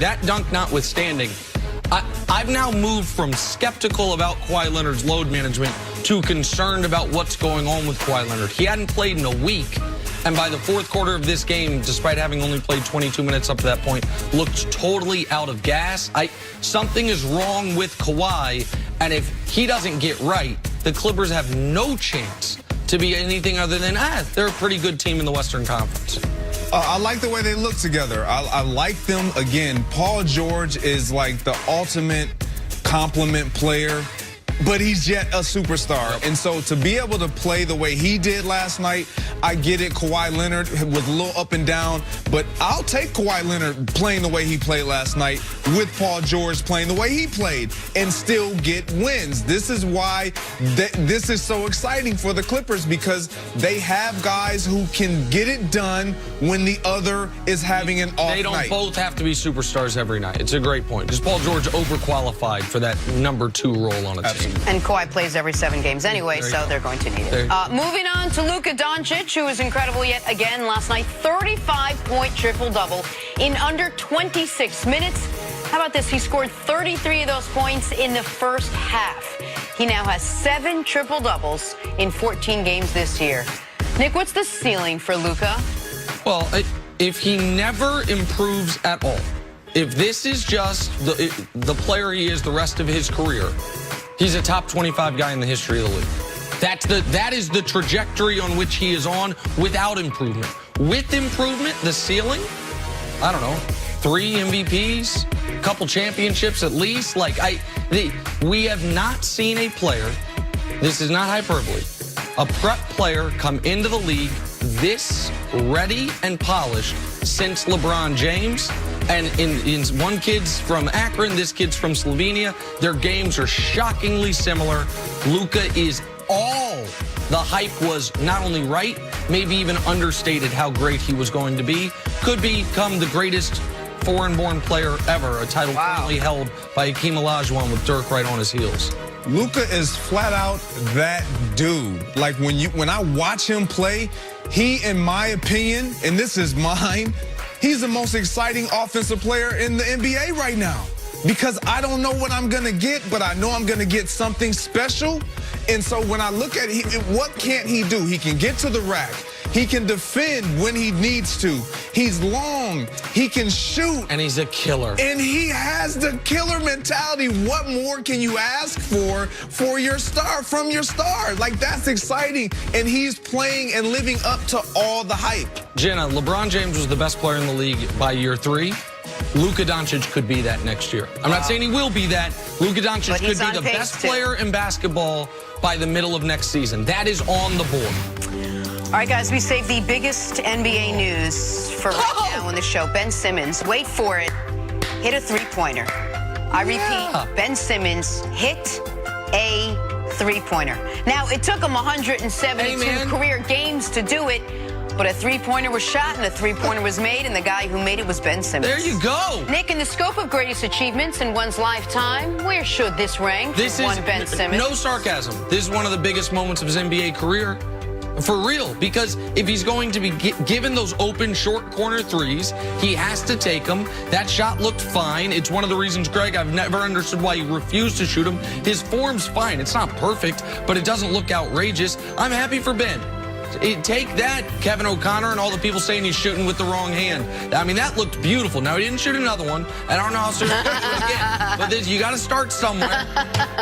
That dunk notwithstanding, I've now moved from skeptical about Kawhi Leonard's load management to concerned about what's going on with Kawhi Leonard. He hadn't played in a week, and by the fourth quarter of this game, despite having only played 22 minutes up to that point, looked totally out of gas. Something is wrong with Kawhi, and if he doesn't get right, the Clippers have no chance to be anything other than, they're a pretty good team in the Western Conference. I like the way they look together. I like them. Again, Paul George is like the ultimate compliment player, but he's yet a superstar. Yep. And so to be able to play the way he did last night, I get it. Kawhi Leonard was a little up and down, but I'll take Kawhi Leonard playing the way he played last night with Paul George playing the way he played and still get wins. This is why this is so exciting for the Clippers, because they have guys who can get it done when the other is having an off night. They don't both have to be superstars every night. It's a great point. Because Paul George overqualified for that #2 role on a team. And Kawhi plays every 7 games anyway, so they're going to need it. Moving on to Luka Doncic, who was incredible yet again last night. 35-point triple-double in under 26 minutes. How about this? He scored 33 of those points in the first half. He now has 7 triple-doubles in 14 games this year. Nick, what's the ceiling for Luka? Well, if he never improves at all, if this is just the player he is the rest of his career, he's a top 25 guy in the history of the league. That is the trajectory on which he is on without improvement. With improvement, the ceiling, I don't know, 3 MVPs, a couple championships at least. We have not seen a player, this is not hyperbole, a prep player come into the league this ready and polished since LeBron James. And one kid's from Akron, this kid's from Slovenia. Their games are shockingly similar. Luka is all the hype was not only right, maybe even understated how great he was going to be. Could become the greatest foreign-born player ever, a title currently held by Hakeem Olajuwon with Dirk right on his heels. Luka is flat out that dude. Like when I watch him play, he, in my opinion, and this is mine, he's the most exciting offensive player in the NBA right now. Because I don't know what I'm going to get, but I know I'm going to get something special. And so when I look at what can't he do? He can get to the rack. He can defend when he needs to. He's long. He can shoot. And he's a killer. And he has the killer mentality. What more can you ask for your star, from your star? Like, that's exciting. And he's playing and living up to all the hype. Jenna, LeBron James was the best player in the league by year 3. Luka Doncic could be that next year. I'm not saying he will be that. Luka Doncic could be the best player in basketball by the middle of next season. That is on the board. All right, guys, we saved the biggest NBA news for right now on the show. Ben Simmons, wait for it, hit a three-pointer. I repeat, Ben Simmons hit a three-pointer. Now, it took him 172 career games to do it, but a three-pointer was shot and a three-pointer was made, and the guy who made it was Ben Simmons. There you go. Nick, in the scope of greatest achievements in one's lifetime, where should this rank? This is Ben Simmons. No sarcasm. This is one of the biggest moments of his NBA career. For real, because if he's going to be given those open short corner threes, he has to take them. That shot looked fine. It's one of the reasons, Greg, I've never understood why he refused to shoot him. His form's fine. It's not perfect, but it doesn't look outrageous. I'm happy for Ben. Take that, Kevin O'Connor, and all the people saying he's shooting with the wrong hand. I mean, that looked beautiful. Now, he didn't shoot another one. I don't know how soon he'll do it again. But you got to start somewhere.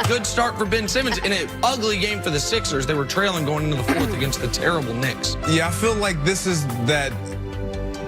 Good start for Ben Simmons in an ugly game for the Sixers. They were trailing going into the fourth against the terrible Knicks. Yeah, I feel like this is that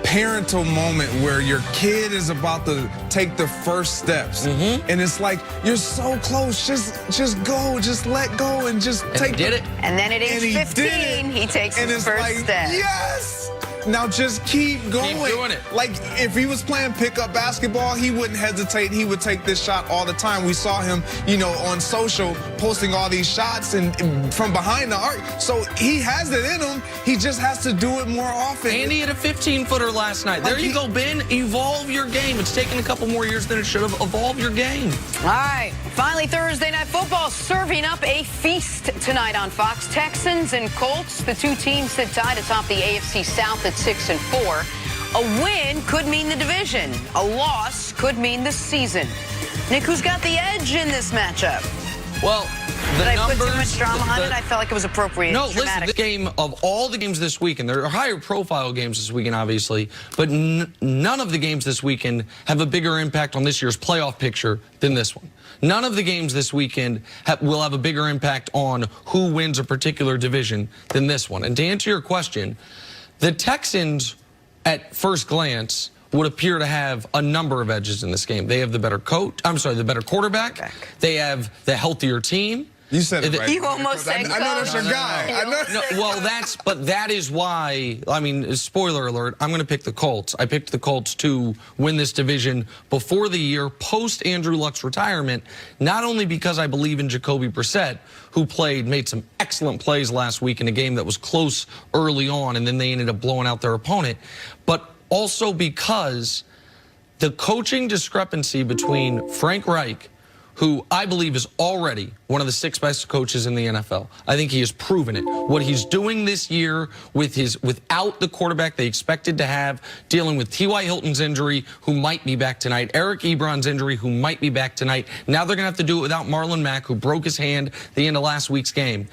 parental moment where your kid is about to take the first steps, and it's like, you're so close, just go, just let go, and just take it. And then at age 15, he takes his first step. Yes. Now just keep going. Keep doing it. Like, if he was playing pickup basketball, he wouldn't hesitate. He would take this shot all the time. We saw him, on social posting all these shots and from behind the arc. So he has it in him. He just has to do it more often. And he hit a 15-footer last night. There you go, Ben. Evolve your game. It's taken a couple more years than it should have. Evolve your game. All right. Finally, Thursday Night Football serving up a feast tonight on Fox. Texans and Colts, the two teams sit tied atop the AFC South at 6-4. A win could mean the division. A loss could mean the season. Nick, who's got the edge in this matchup? Well, the Did numbers, I put too much drama on it? I felt like it was appropriate. No, dramatic. listen, this game, of all the games this weekend, there are higher profile games this weekend, obviously, but none of the games this weekend have a bigger impact on this year's playoff picture than this one. None of the games this weekend will have a bigger impact on who wins a particular division than this one. And to answer your question, the Texans, at first glance, would appear to have a number of edges in this game. They have the better the better quarterback. They have the healthier team. You said it right. You almost said I know that's your guy. But that is why, I mean, spoiler alert, I'm going to pick the Colts. I picked the Colts to win this division before the year, post Andrew Luck's retirement, not only because I believe in Jacoby Brissett, who made some excellent plays last week in a game that was close early on, and then they ended up blowing out their opponent, but also because the coaching discrepancy between Frank Reich, who I believe is already one of the 6 best coaches in the NFL. I think he has proven it. What he's doing this year without the quarterback they expected to have, dealing with T.Y. Hilton's injury, who might be back tonight, Eric Ebron's injury, who might be back tonight. Now they're going to have to do it without Marlon Mack, who broke his hand at the end of last week's game.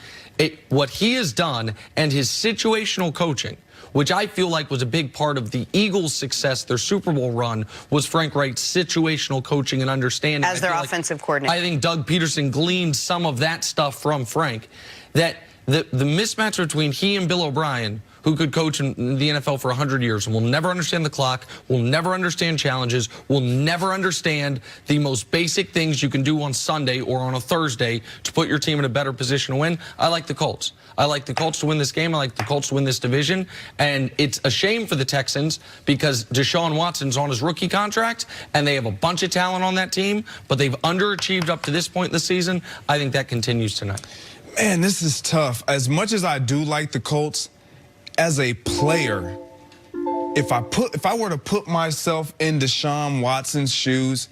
What he has done and his situational coaching, which I feel like was a big part of the Eagles' success, their Super Bowl run, was Frank Reich's situational coaching and understanding. As their offensive coordinator. I think Doug Peterson gleaned some of that stuff from Frank. That the mismatch between he and Bill O'Brien, who could coach in the NFL for 100 years and will never understand the clock, will never understand challenges, will never understand the most basic things you can do on Sunday or on a Thursday to put your team in a better position to win. I like the Colts. I like the Colts to win this game. I like the Colts to win this division. And it's a shame for the Texans because Deshaun Watson's on his rookie contract, and they have a bunch of talent on that team, but they've underachieved up to this point in the season. I think that continues tonight. Man, this is tough. As much as I do like the Colts, as a player, if I were to put myself in Deshaun Watson's shoes,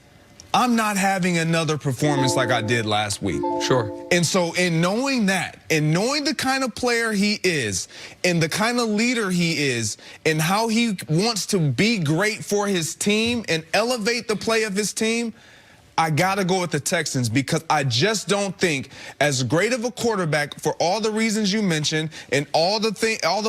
I'm not having another performance like I did last week. Sure. And so in knowing that, and knowing the kind of player he is, and the kind of leader he is, and how he wants to be great for his team and elevate the play of his team, I got to go with the Texans because I just don't think, as great of a quarterback for all the reasons you mentioned and all the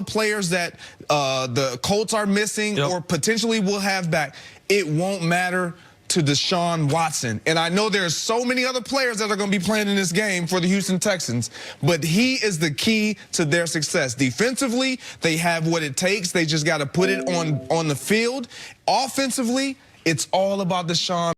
players that the Colts are missing or potentially will have back, it won't matter to Deshaun Watson. And I know there's so many other players that are going to be playing in this game for the Houston Texans, but he is the key to their success. Defensively, they have what it takes. They just got to put it on the field. Offensively, it's all about Deshaun.